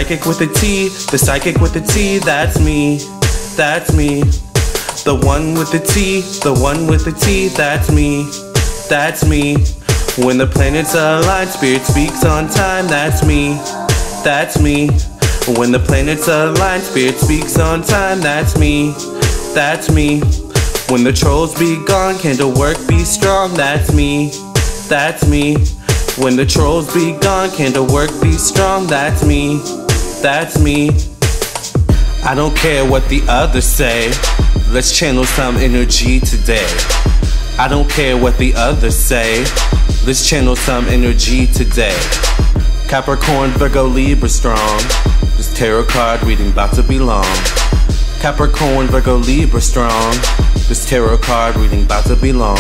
psychic with a T, the psychic with a T, that's me, that's me. The one with the T, the one with the T, that's me, that's me. When the planets align, spirit speaks on time, that's me, that's me. When the planets align, spirit speaks on time, that's me, that's me. When the trolls be gone, candle work be strong, that's me, that's me. When the trolls be gone, candle work be strong, that's me, that's me. I don't care what the others say, let's channel some energy today. I don't care what the others say, let's channel some energy today. Capricorn, Virgo, Libra strong, this tarot card reading about to be long. Capricorn, Virgo, Libra strong, this tarot card reading about to be long.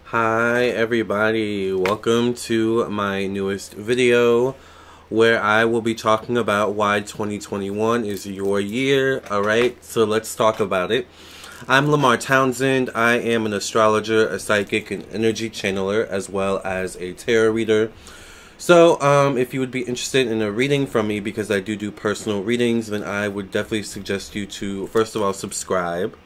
Hi everybody, welcome to my newest video where I will be talking about why 2021 is your year. Alright, so let's talk about it. I'm Lamarr Townsend. I am an astrologer, a psychic, an energy channeler, as well as a tarot reader. So if you would be interested in a reading from me, because I do personal readings, then I would definitely suggest you to, first of all, subscribe.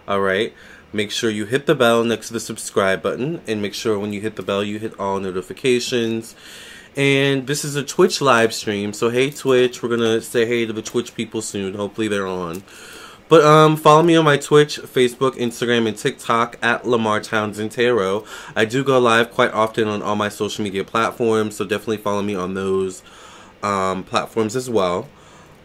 Alright, make sure you hit the bell next to the subscribe button, and make sure when you hit the bell you hit all notifications. And this is a Twitch live stream, so hey Twitch, we're gonna say hey to the Twitch people soon. Hopefully they're on. But follow me on my Twitch, Facebook, Instagram, and TikTok at Lamarr Townsend Tarot. I do go live quite often on all my social media platforms, so definitely follow me on those platforms as well.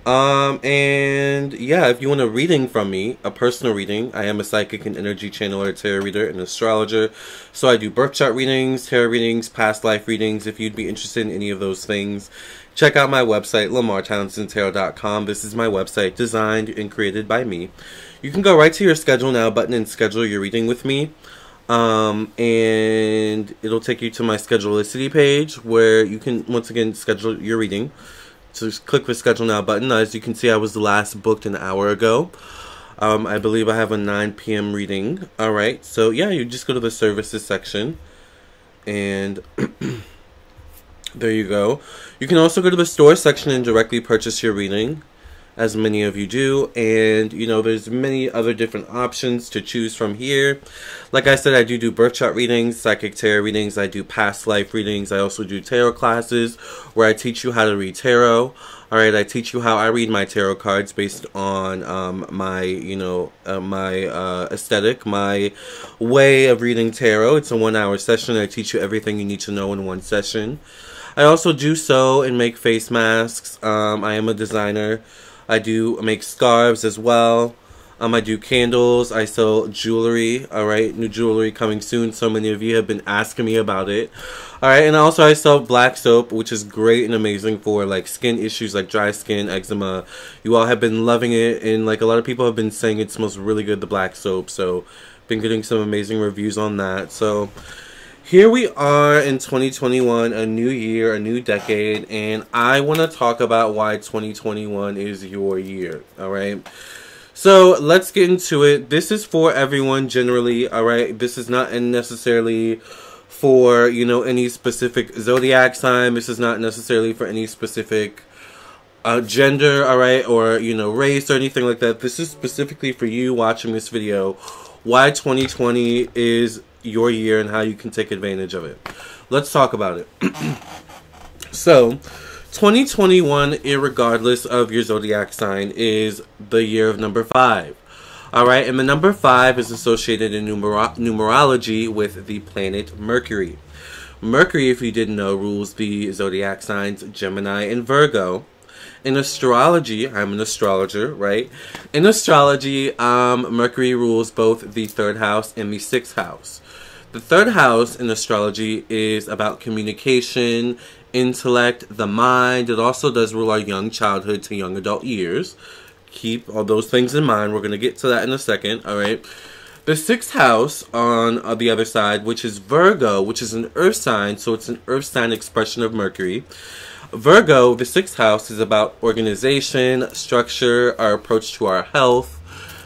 And yeah, if you want a reading from me, a personal reading, I am a psychic and energy channeler, tarot reader, and astrologer. So I do birth chart readings, tarot readings, past life readings. If you'd be interested in any of those things, check out my website, lamarrtownsendtarot.com. This is my website, designed and created by me. You can go right to your schedule now button and schedule your reading with me. And it'll take you to my Schedulicity page where you can once again schedule your reading. So just click the schedule now button. As you can see, I was the last booked an hour ago. I believe I have a 9 p.m. reading. Alright, so yeah, you just go to the services section. And there you go. You can also go to the store section and directly purchase your reading, as many of you do. And, you know, there's many other different options to choose from here. Like I said, I do birth chart readings, psychic tarot readings. I do past life readings. I also do tarot classes where I teach you how to read tarot. Alright, I teach you how I read my tarot cards based on my, you know, my aesthetic, my way of reading tarot. It's a 1-hour session. I teach you everything you need to know in one session. I also do sew and make face masks. I am a designer. I do make scarves as well. I do candles. I sell jewelry. Alright, new jewelry coming soon. So many of you have been asking me about it. Alright, and also I sell black soap, which is great and amazing for like skin issues like dry skin, eczema. You all have been loving it, and like a lot of people have been saying it smells really good, the black soap. So been getting some amazing reviews on that. So here we are in 2021, a new year, a new decade, and I want to talk about why 2021 is your year, alright? So, let's get into it. This is for everyone generally, alright? This is not necessarily for, you know, any specific zodiac sign. This is not necessarily for any specific gender, alright? Or, you know, race or anything like that. This is specifically for you watching this video, why 2020 is your year and how you can take advantage of it. Let's talk about it. So, 2021, irregardless of your zodiac sign, is the year of number 5. Alright, and the number 5 is associated in numerology with the planet Mercury. Mercury, if you didn't know, rules the zodiac signs Gemini and Virgo. In astrology, I'm an astrologer, right? In astrology, Mercury rules both the 3rd house and the 6th house. The 3rd house in astrology is about communication, intellect, the mind. It also does rule our young childhood to young adult years. Keep all those things in mind. We're going to get to that in a second, alright? The 6th house on the other side, which is Virgo, which is an earth sign, so it's an earth sign expression of Mercury. Virgo, the 6th house, is about organization, structure, our approach to our health.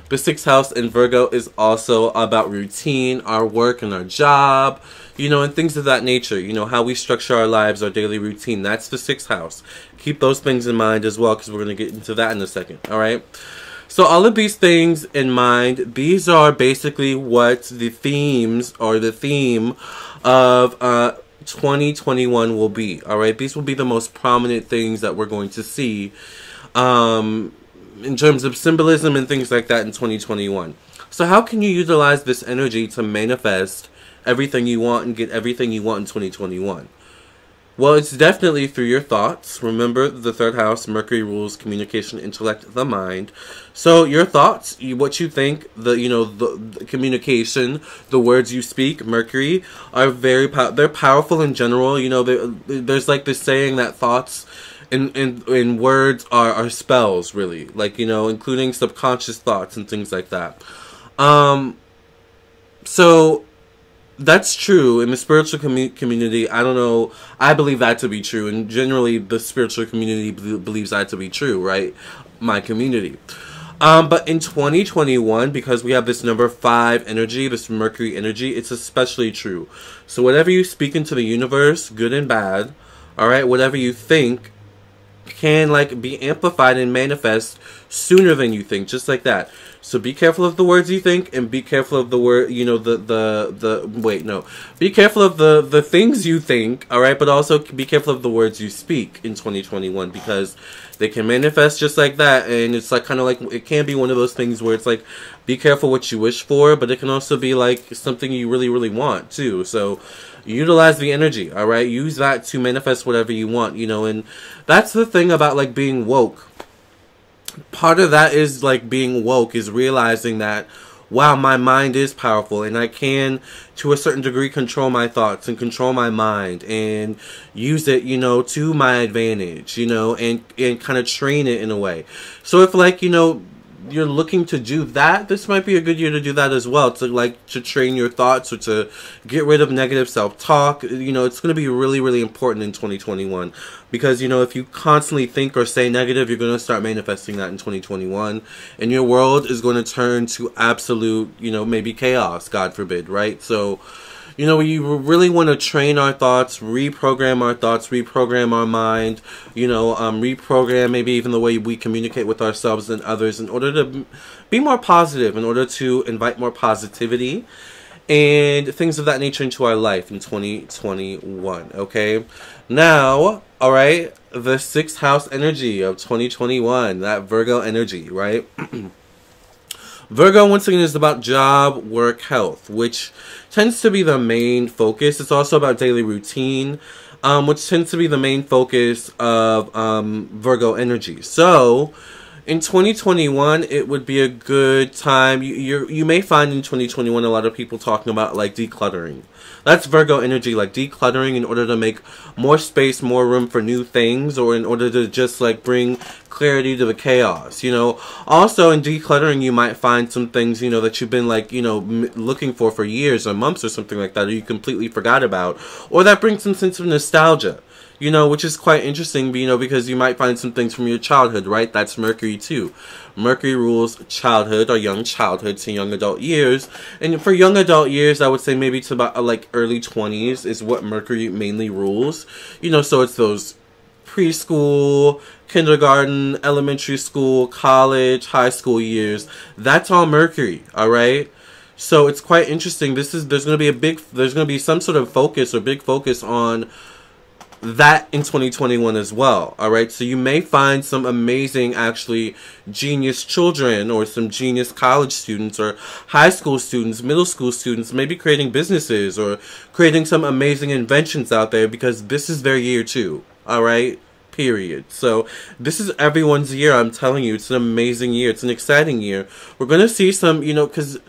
The 6th house in Virgo is also about routine, our work and our job, you know, and things of that nature. You know, how we structure our lives, our daily routine. That's the 6th house. Keep those things in mind as well, because we're going to get into that in a second. All right. So all of these things in mind, these are basically what the themes or the theme of 2021 will be. All right. These will be the most prominent things that we're going to see in terms of symbolism and things like that in 2021. So how can you utilize this energy to manifest everything you want and get everything you want in 2021? Well, it's definitely through your thoughts. Remember, the 3rd house, Mercury rules communication, intellect, the mind. So your thoughts, what you think, the communication, the words you speak, Mercury, are they're powerful in general. You know, there's like this saying that thoughts in words are spells, really, like, you know, including subconscious thoughts and things like that. So that's true in the spiritual community. I don't know, I believe that to be true, and generally the spiritual community believes that to be true, right? My community. But in 2021, because we have this number 5 energy, this Mercury energy, it's especially true. So whatever you speak into the universe, good and bad, all right, whatever you think can like be amplified and manifest sooner than you think, just like that. So be careful of the words you think, and be careful of the word, you know, be careful of the things you think, all right, but also be careful of the words you speak in 2021, because they can manifest just like that. And it's like kind of like, it can be one of those things where it's like, be careful what you wish for, but it can also be like something you really, really want too. So utilize the energy, all right? Use that to manifest whatever you want, you know. And that's the thing about like being woke. Part of that is like being woke is realizing that, wow, my mind is powerful, and I can to a certain degree control my thoughts and control my mind and use it, you know, to my advantage, you know, and kind of train it in a way. So if like, you know, you're looking to do that, this might be a good year to do that as well, to train your thoughts, or to get rid of negative self-talk. You know, it's going to be really, really important in 2021, because, you know, if you constantly think or say negative, you're going to start manifesting that in 2021, and your world is going to turn to absolute, you know, maybe chaos, God forbid, right? So, you know, we really want to train our thoughts, reprogram our mind, you know, reprogram maybe even the way we communicate with ourselves and others, in order to be more positive, in order to invite more positivity and things of that nature into our life in 2021, okay? Now, all right, the 6th house energy of 2021, that Virgo energy, right? Virgo, once again, is about job, work, health, which tends to be the main focus. It's also about daily routine, which tends to be the main focus of Virgo energy. So, in 2021, it would be a good time. You may find in 2021 a lot of people talking about like decluttering. That's Virgo energy, like decluttering in order to make more space, more room for new things, or in order to just like bring clarity to the chaos, you know. Also in decluttering, you might find some things, you know, that you've been like, you know, looking for years or months or something like that, or you completely forgot about, or that brings some sense of nostalgia. You know, which is quite interesting, you know, because you might find some things from your childhood, right? That's Mercury too. Mercury rules childhood, or young childhood to young adult years. And for young adult years, I would say maybe to about like early 20s is what Mercury mainly rules. You know, so it's those preschool, kindergarten, elementary school, college, high school years. That's all Mercury, all right? So it's quite interesting. There's going to be some sort of focus or big focus on that in 2021 as well, all right? So you may find some amazing, actually, genius children, or some genius college students, or high school students, middle school students, maybe creating businesses or creating some amazing inventions out there, because this is their year too, all right? Period. So this is everyone's year. I'm telling you, it's an amazing year. It's an exciting year. We're going to see some, you know, because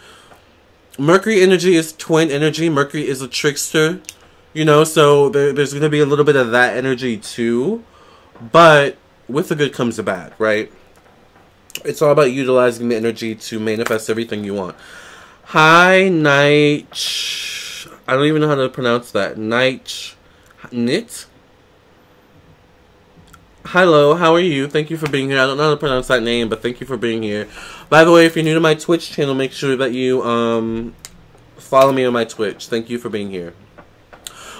Mercury energy is twin energy. Mercury is a trickster. You know, so there's going to be a little bit of that energy too. But with the good comes the bad, right? It's all about utilizing the energy to manifest everything you want. Hi, Night. I don't even know how to pronounce that. Night. Knit? Hello, how are you? Thank you for being here. I don't know how to pronounce that name, but thank you for being here. By the way, if you're new to my Twitch channel, make sure that you follow me on my Twitch. Thank you for being here.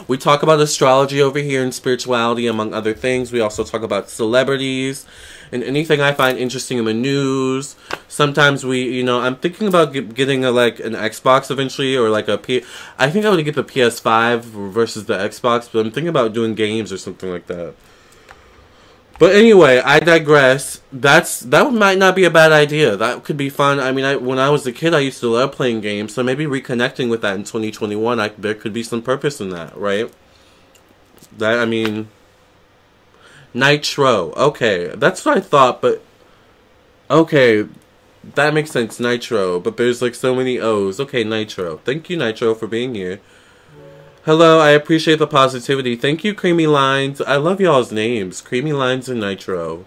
We talk about astrology over here and spirituality, among other things. We also talk about celebrities and anything I find interesting in the news. Sometimes I'm thinking about getting an Xbox eventually, or like I think I would get the PS5 versus the Xbox, but I'm thinking about doing games or something like that. But anyway, I digress. That might not be a bad idea. That could be fun. I mean, when I was a kid, I used to love playing games. So maybe reconnecting with that in 2021, there could be some purpose in that, right? Nitro. Okay, that's what I thought, but... Okay, that makes sense, Nitro. But there's like so many O's. Okay, Nitro. Thank you, Nitro, for being here. Hello, I appreciate the positivity. Thank you, Creamy Lines. I love y'all's names. Creamy Lines and Nitro.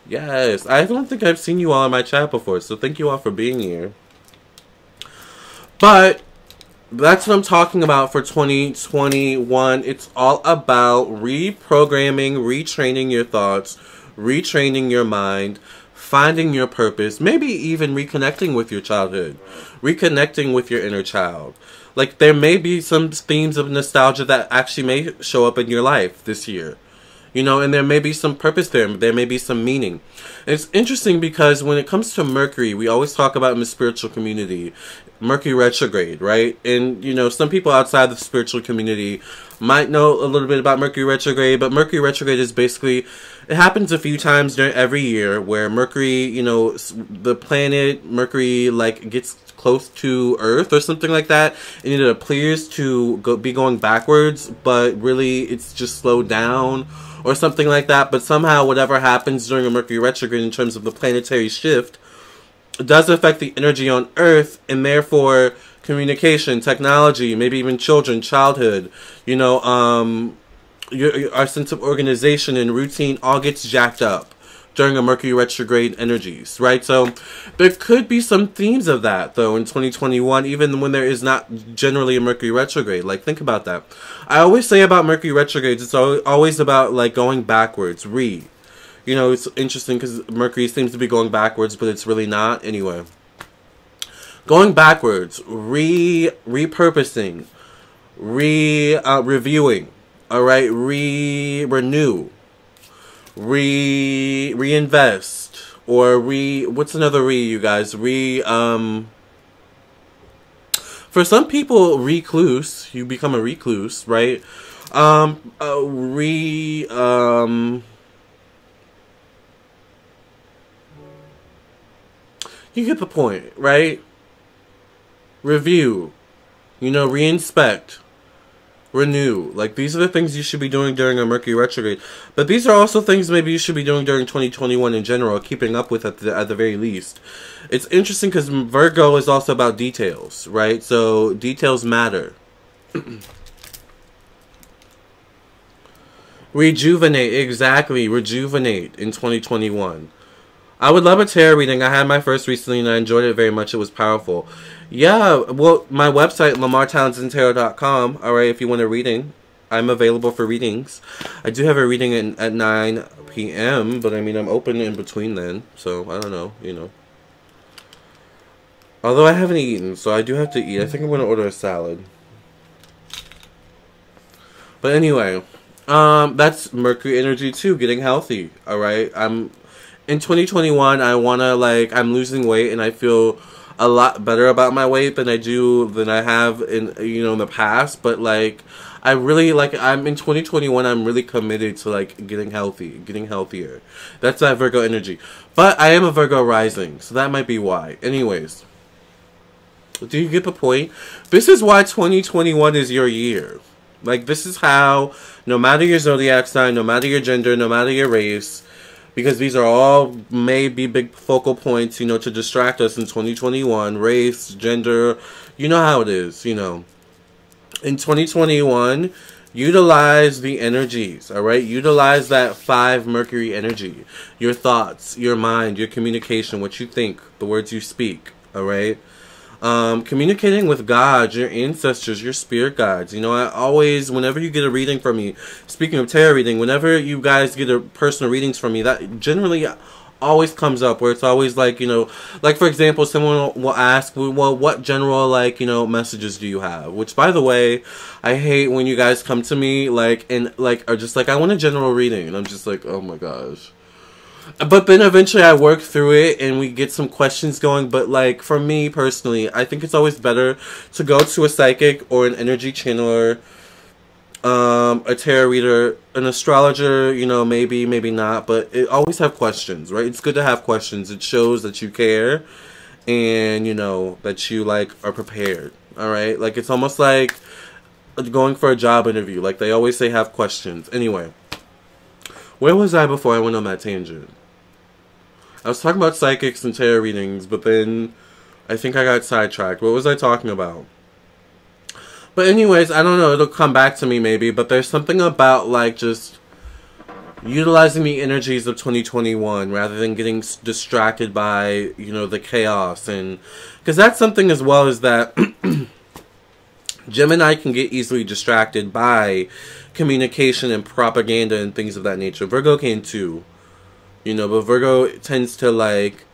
Yes, I don't think I've seen you all in my chat before, so thank you all for being here. But that's what I'm talking about for 2021. It's all about reprogramming, retraining your thoughts, retraining your mind, finding your purpose, maybe even reconnecting with your childhood, reconnecting with your inner child. Like, there may be some themes of nostalgia that actually may show up in your life this year. You know, and there may be some purpose there. There may be some meaning. And it's interesting because when it comes to Mercury, we always talk about in the spiritual community, Mercury retrograde, right? And, you know, some people outside the spiritual community might know a little bit about Mercury retrograde, but Mercury retrograde is basically, it happens a few times during every year where Mercury, you know, the planet Mercury, like, gets close to Earth or something like that, and it appears to be going backwards, but really it's just slowed down or something like that. But somehow whatever happens during a Mercury retrograde in terms of the planetary shift does affect the energy on Earth, and therefore communication, technology, maybe even childhood, you know, our sense of organization and routine all gets jacked up during a Mercury retrograde energies, right? So there could be some themes of that, though, in 2021, even when there is not generally a Mercury retrograde. Like, think about that. I always say about Mercury retrogrades, it's always about, like, going backwards, You know, it's interesting because Mercury seems to be going backwards, but it's really not. Anyway, going backwards, repurposing, reviewing, all right, renew, reinvest, or what's another you guys? For some people, recluse, you become a recluse, right? You get the point, right? Review, you know, reinspect, renew. Like, these are the things you should be doing during a Mercury retrograde. But these are also things maybe you should be doing during 2021 in general, keeping up with at the very least. It's interesting because Virgo is also about details, right? So details matter. Rejuvenate, exactly. Rejuvenate in 2021. I would love a tarot reading. I had my first recently and I enjoyed it very much. It was powerful. Yeah, well, my website, LamarrTownsendTarot.com. Alright, if you want a reading, I'm available for readings. I do have a reading at 9 p.m., but I mean, I'm open in between then. So, I don't know, you know. Although I haven't eaten, so I do have to eat. I think I'm going to order a salad. But anyway, that's Mercury energy too, getting healthy. Alright, in 2021, I want to, like, I'm losing weight and I feel a lot better about my weight than I have in, you know, in the past. But, like, I really, like, I'm in 2021, I'm really committed to, like, getting healthy, getting healthier. That's that Virgo energy. But I am a Virgo rising, so that might be why. Anyways, do you get the point? This is why 2021 is your year. Like, this is how, no matter your zodiac sign, no matter your gender, no matter your race, because these are all maybe big focal points, you know, to distract us in 2021. Race, gender, you know how it is, you know. In 2021, utilize the energies, alright? Utilize that 5 Mercury energy. Your thoughts, your mind, your communication, what you think, the words you speak, alright? Communicating with God, your ancestors, your spirit guides. You know, I always, whenever you get a reading from me, speaking of tarot reading, whenever you guys get a personal readings from me, that generally always comes up, where it's always like, you know, like for example, someone will ask, well, what general, like, you know, messages do you have? Which, by the way, I hate when you guys come to me like and like are just like, I want a general reading, and I'm just like, oh my gosh. But then eventually I work through it and we get some questions going. But like for me personally, I think it's always better to go to a psychic or an energy channeler, a tarot reader, an astrologer, you know, maybe not, but it always have questions, right? It's good to have questions. It shows that you care and, you know, that you like are prepared. All right, like it's almost like going for a job interview. Like they always say, have questions. Anyway, where was I before I went on that tangent? I was talking about psychics and tarot readings, but then I think I got sidetracked. What was I talking about? But anyways, I don't know. It'll come back to me maybe. But there's something about like just utilizing the energies of 2021 rather than getting distracted by, you know, the chaos. And because that's something as well, is that Gemini can get easily distracted by communication and propaganda and things of that nature. Virgo can too. You know, but Virgo tends to like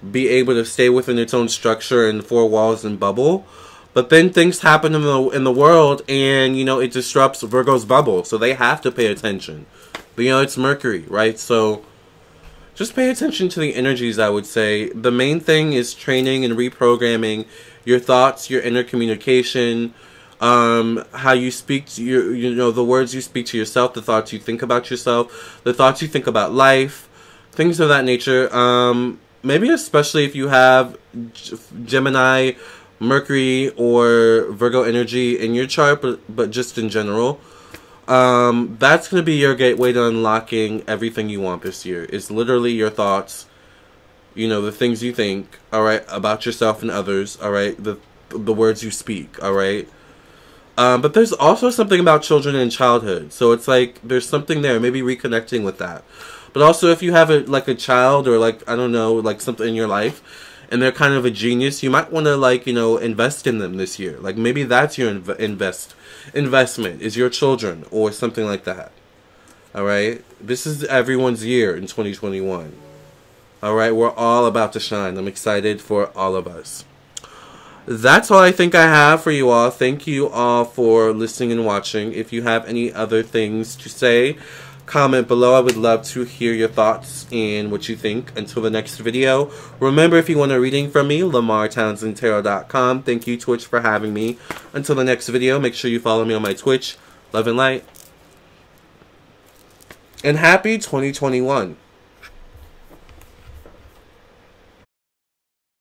be able to stay within its own structure and four walls and bubble. But then things happen in the world, and you know, it disrupts Virgo's bubble, so they have to pay attention. But you know, it's Mercury, right? So just pay attention to the energies, I would say. The main thing is training and reprogramming your thoughts, your inner communication, how you speak to you know, the words you speak to yourself, the thoughts you think about yourself, the thoughts you think about life. Things of that nature. Maybe especially if you have Gemini, Mercury, or Virgo energy in your chart, but just in general. That's going to be your gateway to unlocking everything you want this year. It's literally your thoughts, you know, the things you think, alright, about yourself and others, alright, the words you speak, alright. But there's also something about children and childhood. So it's like, there's something there, maybe reconnecting with that. But also, if you have like a child or like, I don't know, like something in your life, and they're kind of a genius, you might want to like, you know, invest in them this year. Like maybe that's your investment is your children or something like that. All right, this is everyone's year in 2021. All right, we're all about to shine. I'm excited for all of us. That's all I think I have for you all. Thank you all for listening and watching. If you have any other things to say, comment below. I would love to hear your thoughts and what you think. Until the next video, remember, if you want a reading from me, LamarrTownsendTarot.com. Thank you, Twitch, for having me. Until the next video, make sure you follow me on my Twitch. Love and light. And happy 2021.